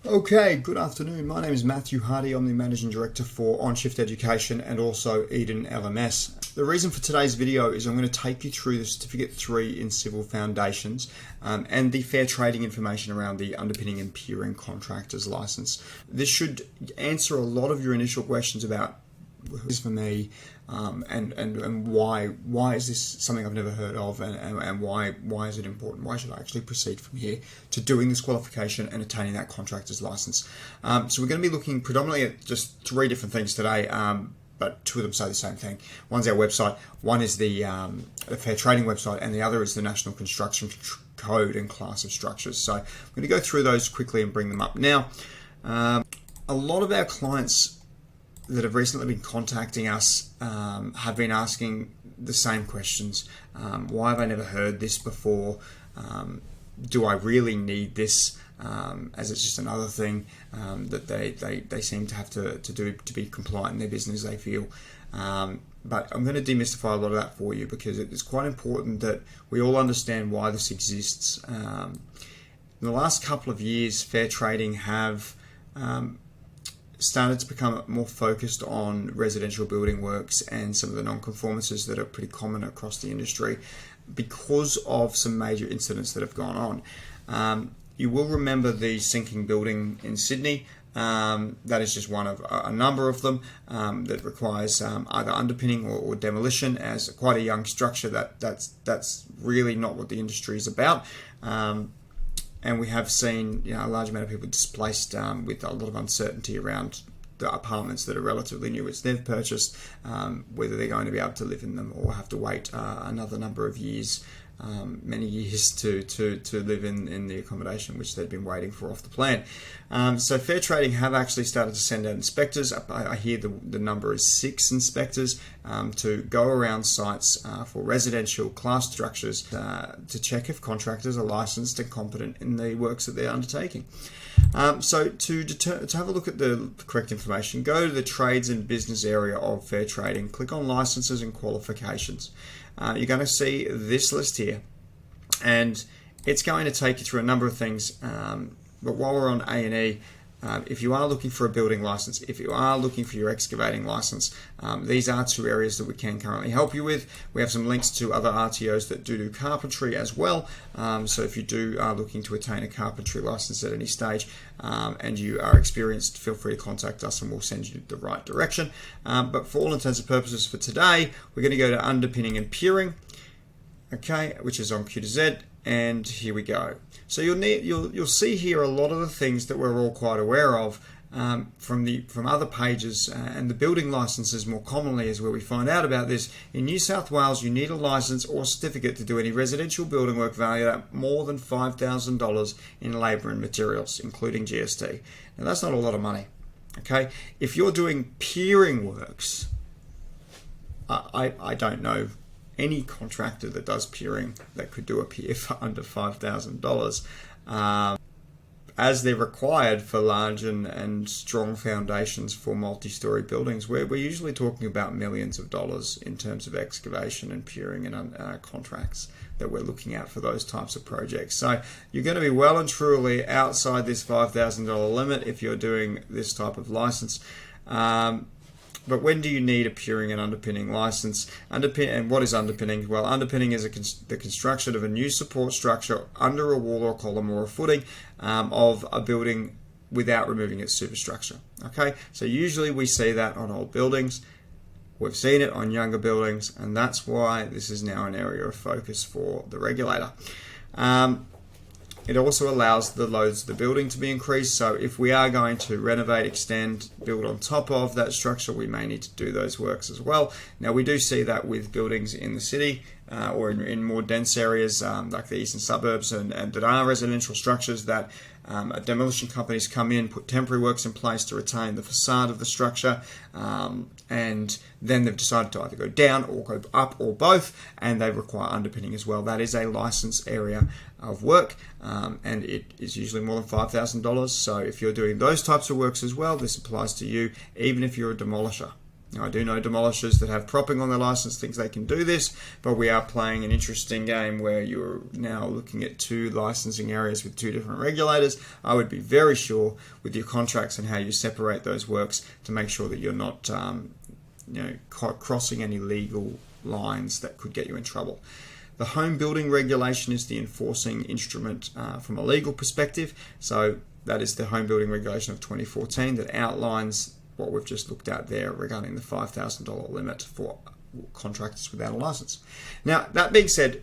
Okay, good afternoon. My name is Matthew Hardy. I'm the Managing Director for Onchift Education and also Eden LMS. The reason for today's video is I'm going to take you through the Certificate 3 in Civil Foundations and the fair trading information around the Underpinning and Piering Contractors License. This should answer a lot of your initial questions about who is for me and why is this something I've never heard of and why is it important? Why should I actually proceed from here to doing this qualification and attaining that contractor's license? So we're going to be looking predominantly at just three different things today, but two of them say the same thing. One's our website, one is the fair trading website, and the other is the National Construction Code and class of structures. So I'm going to go through those quickly and bring them up. Now, a lot of our clients that have recently been contacting us have been asking the same questions. Why have I never heard this before? Do I really need this? As it's just another thing that they seem to have to do to be compliant in their business, they feel. But I'm going to demystify a lot of that for you because it's quite important that we all understand why this exists. In the last couple of years, fair trading have started to become more focused on residential building works and some of the non-conformances that are pretty common across the industry because of some major incidents that have gone on. You will remember the sinking building in Sydney. That is just one of a number of them that requires either underpinning or demolition as quite a young structure. That's really not what the industry is about. And we have seen a large amount of people displaced with a lot of uncertainty around the apartments that are relatively new, which they've purchased, whether they're going to be able to live in them or have to wait another number of years, many years to live in the accommodation which they've been waiting for off the plan. So fair trading have actually started to send out inspectors. I hear the number is 6 inspectors to go around sites for residential class structures to check if contractors are licensed and competent in the works that they're undertaking. So to have a look at the correct information, go to the trades and business area of fair trading, click on licenses and qualifications. You're going to see this list here, and it's going to take you through a number of things. But while we're on A&E, if you are looking for a building license, if you are looking for your excavating license, these are two areas that we can currently help you with. We have some links to other RTOs that do carpentry as well. So if you are looking to attain a carpentry license at any stage and you are experienced, feel free to contact us and we'll send you the right direction. But for all intents and purposes for today, we're going to go to Underpinning and Piering, okay, which is on Q to Z. And here we go. So you'll see here a lot of the things that we're all quite aware of from other pages, and the building licenses more commonly is where we find out about this. In New South Wales, you need a license or certificate to do any residential building work valued at more than $5,000 in labour and materials, including GST. Now that's not a lot of money. Okay, if you're doing piering works, I don't know any contractor that does piering that could do a pier for under $5,000, as they're required for large and strong foundations for multi-story buildings. We're usually talking about millions of dollars in terms of excavation and piering and contracts that we're looking at for those types of projects. So you're going to be well and truly outside this $5,000 limit if you're doing this type of license. But when do you need a piering and underpinning license? And what is underpinning? Well, underpinning is the construction of a new support structure under a wall or column or a footing of a building without removing its superstructure. Okay, so usually we see that on old buildings. We've seen it on younger buildings, and that's why this is now an area of focus for the regulator. It also allows the loads of the building to be increased. So if we are going to renovate, extend, build on top of that structure, we may need to do those works as well. Now we do see that with buildings in the city or in more dense areas like the eastern suburbs and that are residential structures that demolition companies come in, put temporary works in place to retain the facade of the structure, and then they've decided to either go down or go up or both, and they require underpinning as well. That is a licensed area of work, and it is usually more than $5,000. So if you're doing those types of works as well, this applies to you, even if you're a demolisher. Now, I do know demolishers that have propping on their license think they can do this, but we are playing an interesting game where you're now looking at 2 licensing areas with 2 different regulators. I would be very sure with your contracts and how you separate those works to make sure that you're not crossing any legal lines that could get you in trouble. The home building regulation is the enforcing instrument from a legal perspective. So that is the home building regulation of 2014 that outlines what we've just looked at there regarding the $5,000 limit for contractors without a license. Now, that being said,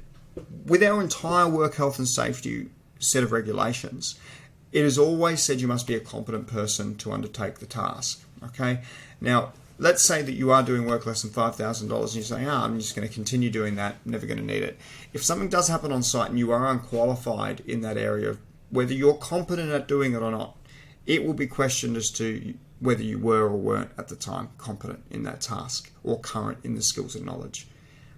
with our entire work health and safety set of regulations, it is always said you must be a competent person to undertake the task. Okay. Now, let's say that you are doing work less than $5,000 and you say, I'm just going to continue doing that, never going to need it. If something does happen on site and you are unqualified in that area, whether you're competent at doing it or not, it will be questioned as to whether you were or weren't at the time competent in that task or current in the skills and knowledge.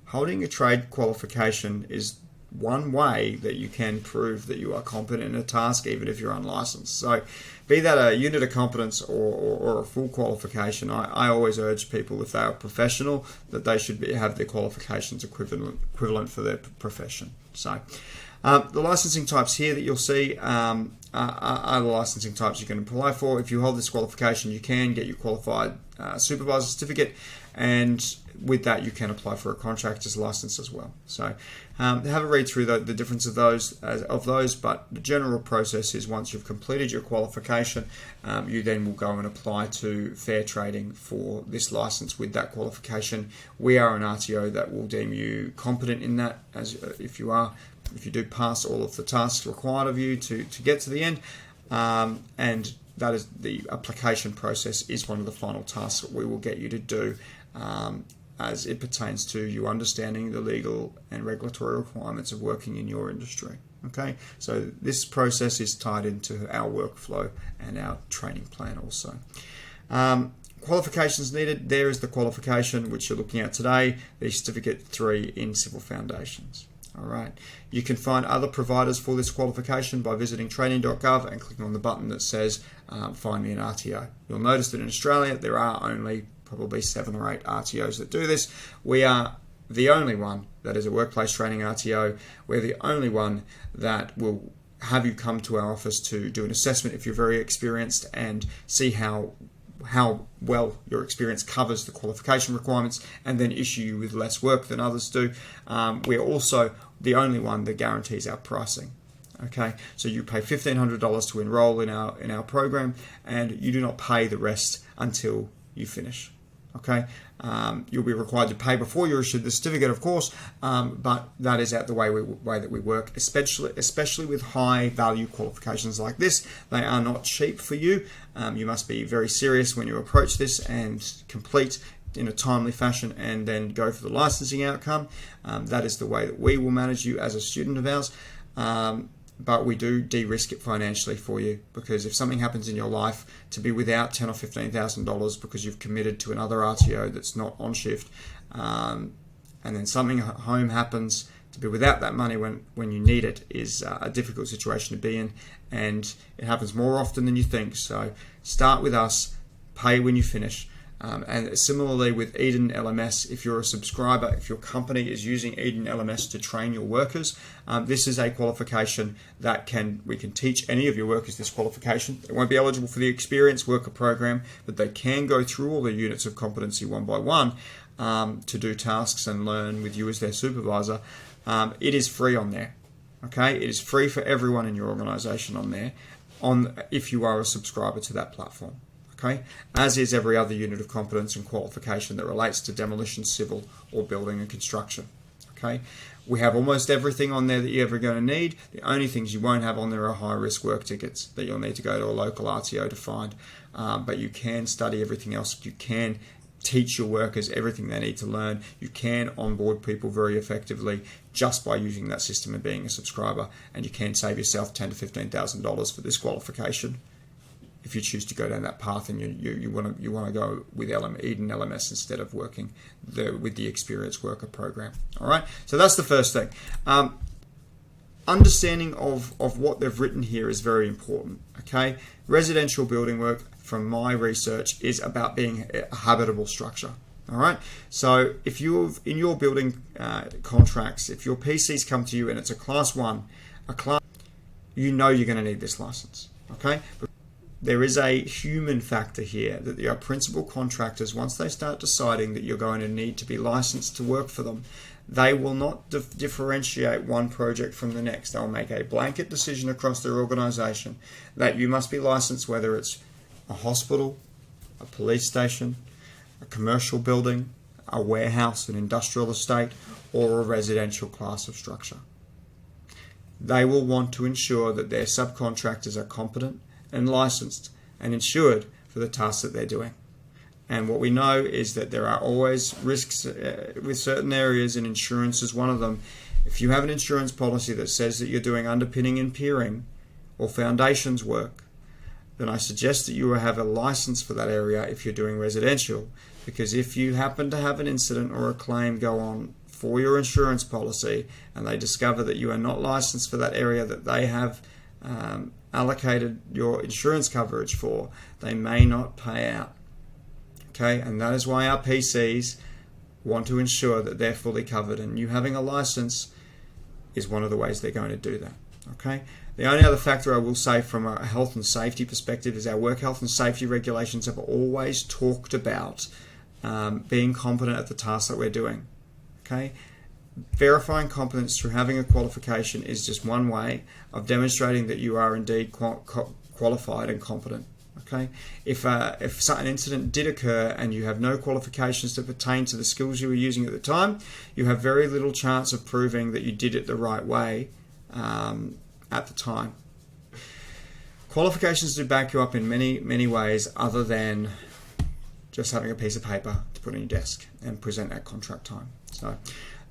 Holding a trade qualification is one way that you can prove that you are competent in a task even if you're unlicensed. So be that a unit of competence or a full qualification, I always urge people, if they are professional, that they should have their qualifications equivalent for their profession. So the licensing types here that you'll see are the licensing types you can apply for. If you hold this qualification, you can get your qualified supervisor certificate, and with that you can apply for a contractor's license as well. So have a read through the difference of those, but the general process is once you've completed your qualification, you then will go and apply to fair trading for this license with that qualification. We are an RTO that will deem you competent in that, as if you do pass all of the tasks required of you to get to the end, and that is the application process is one of the final tasks that we will get you to do as it pertains to you understanding the legal and regulatory requirements of working in your industry. Okay, so this process is tied into our workflow and our training plan also. Qualifications needed, there is the qualification which you're looking at today, the Certificate 3 in Civil Foundations. Alright, you can find other providers for this qualification by visiting training.gov and clicking on the button that says find me an RTO. You'll notice that in Australia there are only probably 7 or 8 RTOs that do this. We are the only one that is a workplace training RTO. We're the only one that will have you come to our office to do an assessment if you're very experienced and see how well your experience covers the qualification requirements, and then issue you with less work than others do. We're also the only one that guarantees our pricing. Okay, so you pay $1,500 to enroll in our program, and you do not pay the rest until you finish. Okay, you'll be required to pay before you're issued the certificate, of course, but that is out the way that we work, especially with high value qualifications like this. They are not cheap for you. You must be very serious when you approach this and complete in a timely fashion and then go for the licensing outcome. That is the way that we will manage you as a student of ours. But we do de-risk it financially for you, because if something happens in your life, to be without $10,000 or $15,000 because you've committed to another RTO that's not Onchift, and then something at home happens, to be without that money when you need it is a difficult situation to be in, and it happens more often than you think. So start with us, pay when you finish. And similarly with Eden LMS, if you're a subscriber, if your company is using Eden LMS to train your workers, this is a qualification that we can teach any of your workers this qualification. They won't be eligible for the experienced worker program, but they can go through all the units of competency one by one to do tasks and learn with you as their supervisor. It is free on there. Okay, it is free for everyone in your organization on there, if you are a subscriber to that platform. Okay, as is every other unit of competence and qualification that relates to demolition, civil, or building and construction. Okay, we have almost everything on there that you're ever going to need. The only things you won't have on there are high-risk work tickets that you'll need to go to a local RTO to find. But you can study everything else. You can teach your workers everything they need to learn. You can onboard people very effectively just by using that system and being a subscriber. And you can save yourself $10,000 to $15,000 for this qualification, if you choose to go down that path and you want to go with Eden LMS instead of working with the experienced worker program. All right, so that's the first thing. Understanding of what they've written here is very important. Okay, residential building work, from my research is about being a habitable structure. All right. So if you've in your building contracts, if your PCs come to you and it's a class 1, you know you're going to need this license. Okay. But there is a human factor here that your principal contractors, once they start deciding that you're going to need to be licensed to work for them, they will not differentiate one project from the next. They'll make a blanket decision across their organization that you must be licensed, whether it's a hospital, a police station, a commercial building, a warehouse, an industrial estate, or a residential class of structure. They will want to ensure that their subcontractors are competent and licensed and insured for the tasks that they're doing. And what we know is that there are always risks with certain areas, and insurance is one of them. If you have an insurance policy that says that you're doing underpinning and piering or foundations work, then I suggest that you have a license for that area if you're doing residential, because if you happen to have an incident or a claim go on for your insurance policy and they discover that you are not licensed for that area that they have allocated your insurance coverage for, they may not pay out. Okay, and that is why our PCs want to ensure that they're fully covered, and you having a license is one of the ways they're going to do that. Okay, the only other factor I will say from a health and safety perspective is our work health and safety regulations have always talked about being competent at the task that we're doing. Okay, verifying competence through having a qualification is just one way of demonstrating that you are indeed qualified and competent. Okay, if an incident did occur and you have no qualifications that pertain to the skills you were using at the time, you have very little chance of proving that you did it the right way at the time. Qualifications do back you up in many ways other than just having a piece of paper to put on your desk and present at contract time. So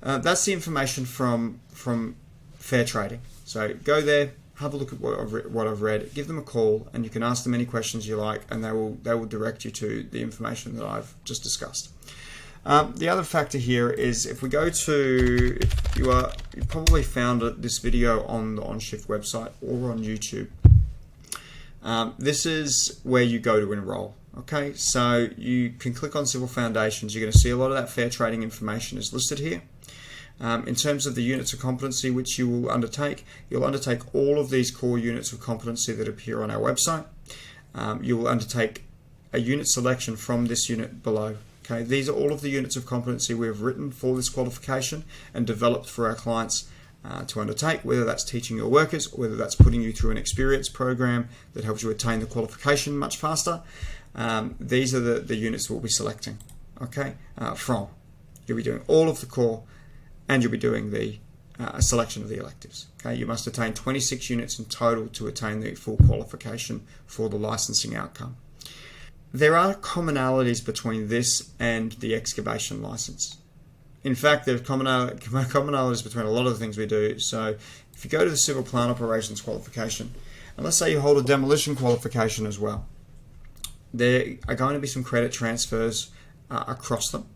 that's the information from Fair Trading. So go there, have a look at what I've read, give them a call, and you can ask them any questions you like, and they will direct you to the information that I've just discussed. The other factor here is if we go to, you probably found this video on the Onchift website or on YouTube. This is where you go to enroll. Okay, so you can click on Civil Foundations. You're going to see a lot of that fair trading information is listed here. In terms of the units of competency which you will undertake, you'll undertake all of these core units of competency that appear on our website. You will undertake a unit selection from this unit below. Okay, these are all of the units of competency we have written for this qualification and developed for our clients to undertake, whether that's teaching your workers, or whether that's putting you through an experience program that helps you attain the qualification much faster. These are the units we'll be selecting. Okay, from. You'll be doing all of the core, and you'll be doing the selection of the electives. Okay, you must attain 26 units in total to attain the full qualification for the licensing outcome. There are commonalities between this and the excavation license. In fact, there's commonalities between a lot of the things we do. So if you go to the civil plant operations qualification, and let's say you hold a demolition qualification as well, there are going to be some credit transfers across them.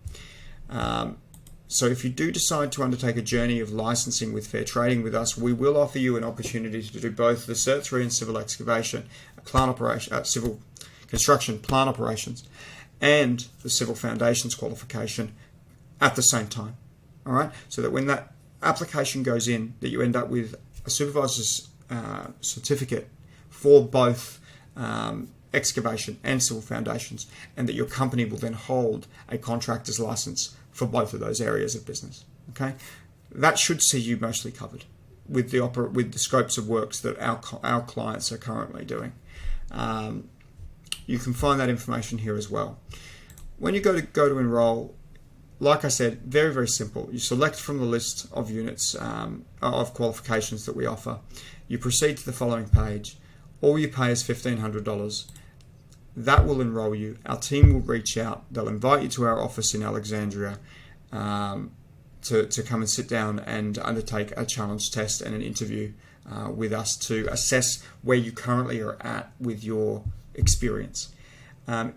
So if you do decide to undertake a journey of licensing with Fair Trading with us, we will offer you an opportunity to do both the Cert 3 and civil excavation, civil construction plant operations, and the civil foundations qualification at the same time. All right, so that when that application goes in, that you end up with a supervisor's certificate for both excavation and civil foundations, and that your company will then hold a contractor's license for both of those areas of business. Okay, that should see you mostly covered with the scopes of works that our clients are currently doing. You can find that information here as well. When you go to enroll, like I said, very, very simple. You select from the list of units of qualifications that we offer. You proceed to the following page. All you pay is $1,500. That will enroll you. Our team will reach out. They'll invite you to our office in Alexandria to come and sit down and undertake a challenge test and an interview with us to assess where you currently are at with your experience.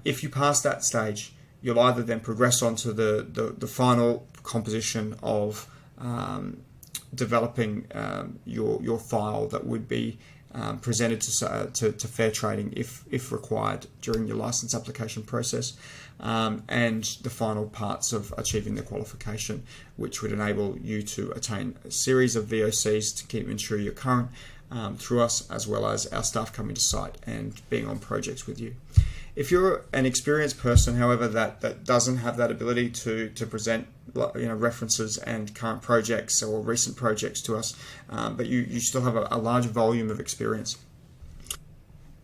If you pass that stage, you'll either then progress on to the final composition of developing your file that would be presented to fair trading if required during your license application process, and the final parts of achieving the qualification, which would enable you to attain a series of VOCs to keep ensure you're current through us, as well as our staff coming to site and being on projects with you. If you're an experienced person, however, that doesn't have that ability to present references and current projects or recent projects to us, but you still have a large volume of experience.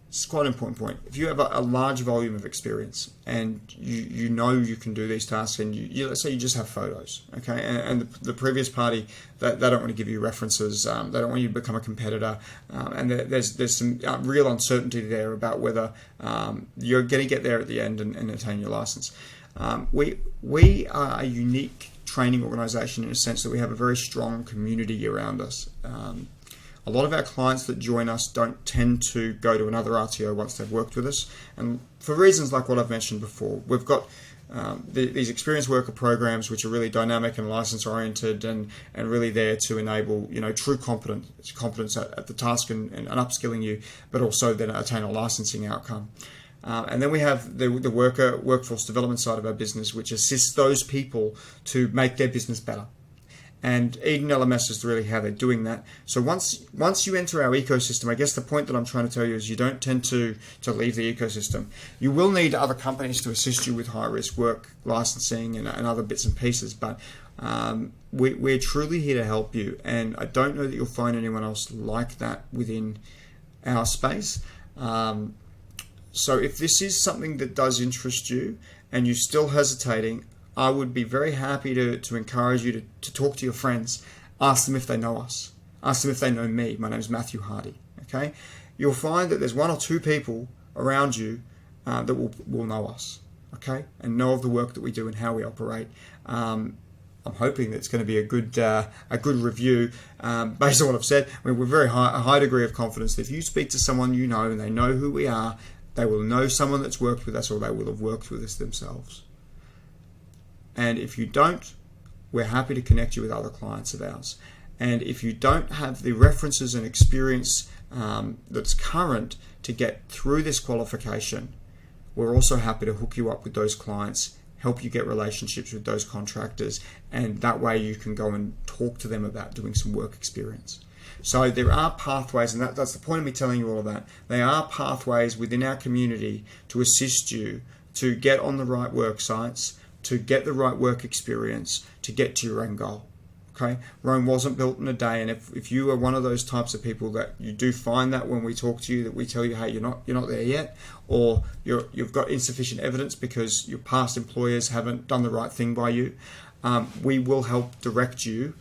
It's quite an important point. If you have a large volume of experience and you know you can do these tasks, and let's say you just have photos, okay, and the previous party, they don't want to give you references, they don't want you to become a competitor, and there's some real uncertainty there about whether you're going to get there at the end and attain your license. We are a unique training organisation in a sense that we have a very strong community around us. A lot of our clients that join us don't tend to go to another RTO once they've worked with us, and for reasons like what I've mentioned before. We've got these experienced worker programs which are really dynamic and license oriented, and really there to enable true competence at the task and upskilling you, but also then attain a licensing outcome. And then we have the workforce development side of our business, which assists those people to make their business better. And Eden LMS is really how they're doing that. So once you enter our ecosystem, I guess the point that I'm trying to tell you is you don't tend to leave the ecosystem. You will need other companies to assist you with high-risk work, licensing, and other bits and pieces, but we're truly here to help you, and I don't know that you'll find anyone else like that within our space. So if this is something that does interest you and you're still hesitating, I would be very happy to encourage you to talk to your friends. Ask them if they know us. Ask them if they know me. My name is Matthew Hardy. Okay, you'll find that there's one or two people around you that will know us. Okay, and know of the work that we do and how we operate. I'm hoping that it's going to be a good review based on what I've said. I mean, we're a high degree of confidence that if you speak to someone you know and they know who we are, they will know someone that's worked with us, or they will have worked with us themselves. And if you don't, we're happy to connect you with other clients of ours. And if you don't have the references and experience that's current to get through this qualification, we're also happy to hook you up with those clients, help you get relationships with those contractors, and that way you can go and talk to them about doing some work experience. So there are pathways, and that's the point of me telling you all of that. There are pathways within our community to assist you to get on the right work sites, to get the right work experience, to get to your end goal. Okay, Rome wasn't built in a day, and if you are one of those types of people that you do find that when we talk to you, that we tell you, hey, you're not there yet, or you've got insufficient evidence because your past employers haven't done the right thing by you, we will help direct you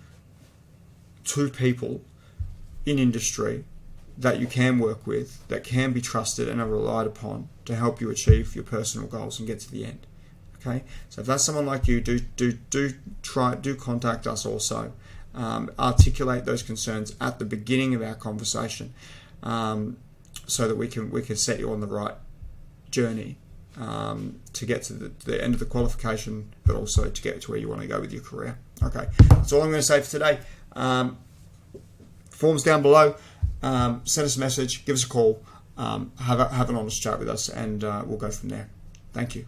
to people in industry that you can work with, that can be trusted and are relied upon to help you achieve your personal goals and get to the end. Okay, so if that's someone like you, do contact us also. Articulate those concerns at the beginning of our conversation, so that we can set you on the right journey to get to the end of the qualification, but also to get to where you want to go with your career. Okay, that's all I'm going to say for today. Forms down below. Send us a message, give us a call, have an honest chat with us, and we'll go from there. Thank you.